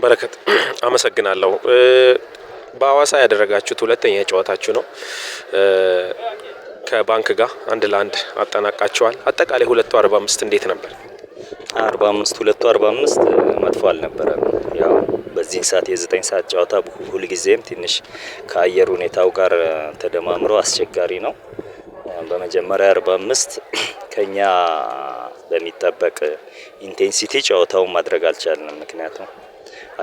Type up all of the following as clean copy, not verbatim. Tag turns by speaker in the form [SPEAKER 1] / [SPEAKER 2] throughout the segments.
[SPEAKER 1] በረከት አመሰግናለሁ። በሐዋሳ ያደረጋችሁት ሁለተኛ ጨዋታችሁ ነው። ከባንክ ጋር አንድ ለአንድ አጠናቃችኋል። አጠቃላይ 2:45 እንዴት ነበር?
[SPEAKER 2] 45 2:45 መጥፎ አልነበረም። ያው በዚህን ሰዓት የ9 ሰዓት ጨዋታ ሁልጊዜም ትንሽ ከአየር ሁኔታው ጋር ተደማምሮ አስቸጋሪ ነው። በመጀመሪያ 45 ከኛ በሚጠበቅ ኢንቴንሲቲ ጨዋታውን ማድረግ አልቻልንም። ምክንያቱም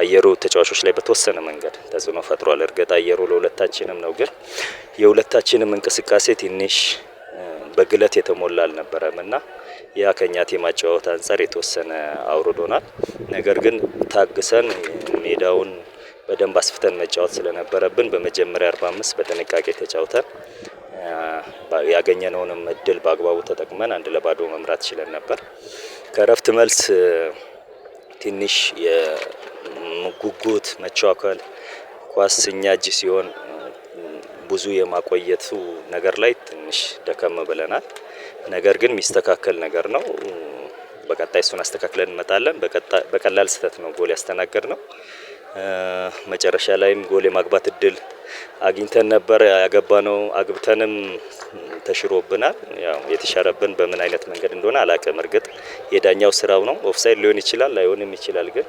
[SPEAKER 2] አየሩ ተጫዋቾች ላይ በተወሰነ መንገድ ተጽዕኖ ፈጥሯል። እርግጥ አየሩ ለሁለታችንም ነው፣ ግን የሁለታችንም እንቅስቃሴ ትንሽ በግለት የተሞላ አልነበረም እና ያ ከኛ ቲም አጨዋወት አንፃር የተወሰነ አውርዶናል። ነገር ግን ታግሰን ሜዳውን በደንብ አስፍተን መጫወት ስለነበረብን በመጀመሪያ 45 በጥንቃቄ ተጫውተን ያገኘነውንም እድል በአግባቡ ተጠቅመን 1-0 መምራት ችለን ነበር። ከረፍት መልስ ትንሽ የጉጉት መቻኮል ኳስ እኛ እጅ ሲሆን ብዙ የማቆየቱ ነገር ላይ ትንሽ ደከም ብለናል። ነገር ግን የሚስተካከል ነገር ነው። በቀጣይ እሱን አስተካክለን እንመጣለን። በቀላል ስህተት ነው ጎል ያስተናገድነው። መጨረሻ ላይም ጎል የማግባት እድል አግኝተን ነበር። ያገባነው አግብተንም ተሽሮብናል። ያው የተሻረብን በምን አይነት መንገድ እንደሆነ አላውቅም። እርግጥ የዳኛው ስራው ነው። ኦፍሳይድ ሊሆን ይችላል፣ ላይሆንም ይችላል። ግን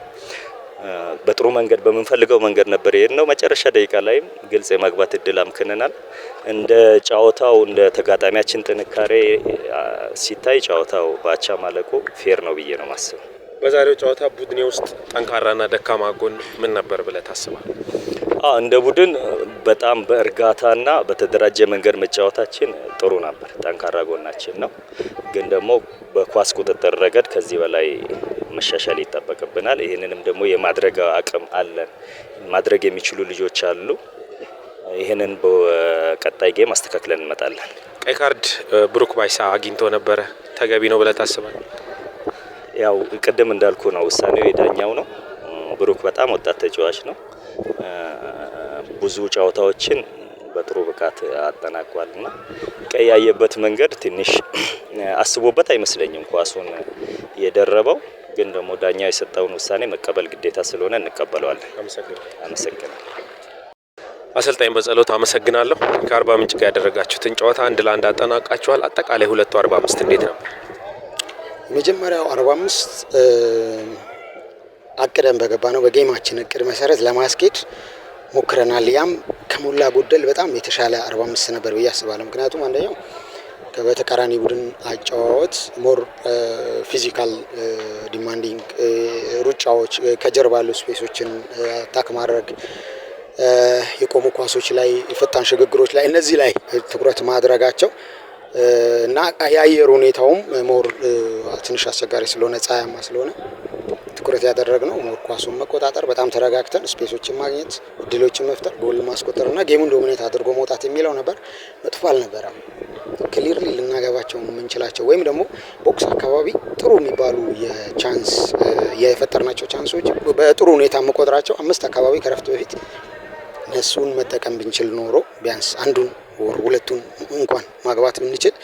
[SPEAKER 2] በጥሩ መንገድ በመንፈልገው መንገድ ነበር የሄድነው። መጨረሻ ደቂቃ ላይም ግልጽ የማግባት እድል አምክነናል። እንደ ጨዋታው እንደ ተጋጣሚያችን ጥንካሬ ሲታይ ጨዋታው ባቻ ማለቁ ፌር ነው ብዬ ነው ማስበው።
[SPEAKER 1] በዛሬው ጨዋታ ቡድኔ ውስጥ ጠንካራና ደካማ ጎን ምን ነበር ብለህ ታስባለህ?
[SPEAKER 2] እንደ ቡድን በጣም በእርጋታና በተደራጀ መንገድ መጫወታችን ጥሩ ነበር። ጠንካራ ጎናችን ነው። ግን ደግሞ በኳስ ቁጥጥር ረገድ ከዚህ በላይ መሻሻል ይጠበቅብናል። ይህንንም ደግሞ የማድረግ አቅም አለን። ማድረግ የሚችሉ ልጆች አሉ። ይህንን በቀጣይ ጌም አስተካክለን እንመጣለን።
[SPEAKER 1] ቀይ ካርድ ብሩክ ባይሳ አግኝቶ ነበረ። ተገቢ ነው ብለህ ታስባለህ?
[SPEAKER 2] ያው ቅድም እንዳልኩ ነው፣ ውሳኔው የዳኛው ነው። ብሩክ በጣም ወጣት ተጫዋች ነው። ብዙ ጨዋታዎችን በጥሩ ብቃት አጠናቋልና ቀይ ያየበት መንገድ ትንሽ አስቦበት አይመስለኝም ኳሱን የደረበው። ግን ደግሞ ዳኛው የሰጠውን ውሳኔ መቀበል ግዴታ ስለሆነ እንቀበለዋለን። አመሰግናለሁ።
[SPEAKER 1] አሰልጣኝ በጸሎት አመሰግናለሁ። ከአርባ ምንጭ ጋር ያደረጋችሁትን ጨዋታ 1-1 አጠናቃችኋል። አጠቃላይ 2:45 እንዴት ነበር?
[SPEAKER 3] መጀመሪያው 45 አቅደን በገባ ነው በጌማችን እቅድ መሰረት ለማስኬድ ሞክረናል። ያም ከሞላ ጎደል በጣም የተሻለ 45 ነበር ብዬ አስባለሁ። ምክንያቱም አንደኛው በተቃራኒ ቡድን አጨዋወት ሞር ፊዚካል ዲማንዲንግ ሩጫዎች፣ ከጀርባ ያሉ ስፔሶችን አታክ ማድረግ፣ የቆሙ ኳሶች ላይ፣ የፈጣን ሽግግሮች ላይ እነዚህ ላይ ትኩረት ማድረጋቸው እና የአየር ሁኔታውም ሞር ትንሽ አስቸጋሪ ስለሆነ ፀሐያማ ስለሆነ ትኩረት ያደረግነው ሞር ኳሱን መቆጣጠር፣ በጣም ተረጋግተን ስፔሶችን ማግኘት፣ እድሎችን መፍጠር፣ ጎል ማስቆጠርና ጌሙን ዶሚኔት አድርጎ መውጣት የሚለው ነበር። መጥፎ አልነበረም። ክሊርሊ ልናገባቸው የምንችላቸው ወይም ደግሞ ቦክስ አካባቢ ጥሩ የሚባሉ የቻንስ የፈጠርናቸው ቻንሶች በጥሩ ሁኔታ መቆጠራቸው 5 አካባቢ ከረፍት በፊት እነሱን መጠቀም ብንችል ኖሮ ቢያንስ አንዱን ወር ሁለቱን እንኳን ማግባት ብንችል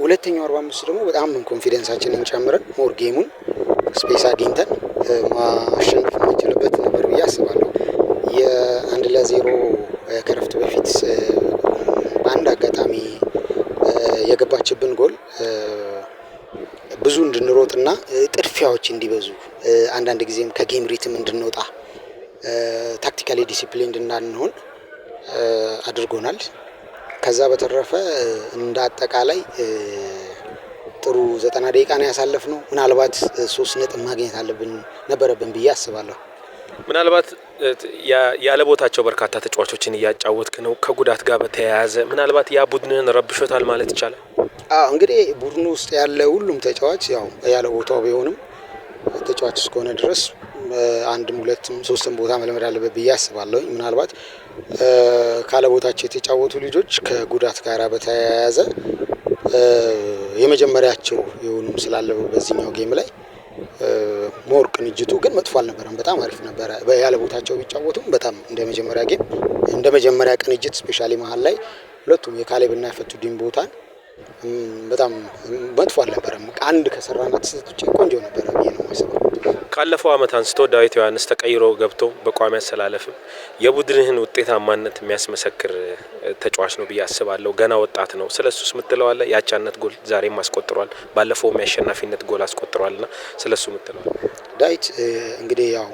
[SPEAKER 3] ሁለተኛው 45 ደግሞ በጣም ኮንፊደንሳችንን ጨምረን ሞር ጌሙን ስፔስ አግኝተን ማሸነፍ የምንችልበት ነበር ብዬ አስባለሁ። የ1-0 ከረፍት በፊት በአንድ አጋጣሚ የገባችብን ጎል ብዙ እንድንሮጥና ጥድፊያዎች እንዲበዙ አንዳንድ ጊዜም ከጌም ሪትም እንድንወጣ ታክቲካሊ ዲሲፕሊንድ እንዳንሆን አድርጎናል። ከዛ በተረፈ እንደ አጠቃላይ ጥሩ 90 ደቂቃ ነው ያሳለፍነው። ምናልባት 3 ነጥብ ማግኘት ነበረብን ብዬ አስባለሁ።
[SPEAKER 1] ምናልባት ያለ ቦታቸው በርካታ ተጫዋቾችን እያጫወትክ ነው። ከጉዳት ጋር በተያያዘ ምናልባት ያ ቡድንን ረብሾታል ማለት ይቻላል?
[SPEAKER 3] እንግዲህ ቡድኑ ውስጥ ያለ ሁሉም ተጫዋች ያው ያለ ቦታው ቢሆንም ተጫዋች እስከሆነ ድረስ አንድም ሁለትም ሶስትም ቦታ መልመድ አለበት ብዬ አስባለሁ። ምናልባት ካለ ቦታቸው የተጫወቱ ልጆች ከጉዳት ጋር በተያያዘ የመጀመሪያቸው የሆኑም ስላለው በዚህኛው ጌም ላይ ሞር ቅንጅቱ ግን መጥፎ አልነበረም። በጣም አሪፍ ነበር። ያለ ቦታቸው ቢጫወቱም በጣም እንደ መጀመሪያ ቅንጅት ስፔሻሊ መሃል ላይ ሁለቱም የካሌብና የፈቱዲን ቦታን በጣም መጥፎ አልነበረም። አንድ ከሰራናት ስህተት ውጪ ቆንጆ ነበር ብዬ ነው የማስበው።
[SPEAKER 1] ካለፈው አመት አንስቶ ዳዊት ዮሐንስ ተቀይሮ ገብቶ በቋሚ አሰላለፍም የቡድንህን ውጤታማነት የሚያስመሰክር ተጫዋች ነው ብዬ አስባለሁ። ገና ወጣት ነው። ስለሱስ የምትለው አለ? የአቻነት ጎል ዛሬም አስቆጥሯል። ባለፈውም የአሸናፊነት ጎል አስቆጥሯልና ስለሱ የምትለው አለ?
[SPEAKER 3] ዳዊት እንግዲህ ያው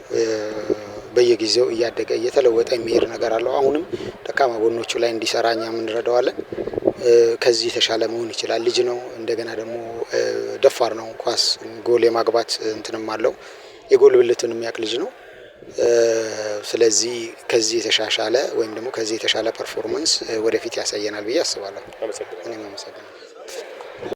[SPEAKER 3] በየጊዜው እያደገ እየተለወጠ የሚሄድ ነገር አለው። አሁንም ደካማ ጎኖቹ ላይ እንዲሰራ እኛም እንረዳዋለን። ከዚህ የተሻለ መሆን ይችላል። ልጅ ነው። እንደገና ደግሞ ደፋር ነው። ኳስ ጎል የማግባት እንትንም አለው። የጎል ብልቱን የሚያውቅ ልጅ ነው። ስለዚህ ከዚህ የተሻሻለ ወይም ደግሞ ከዚህ የተሻለ ፐርፎርማንስ ወደፊት ያሳየናል ብዬ አስባለሁ። እኔም አመሰግናለሁ።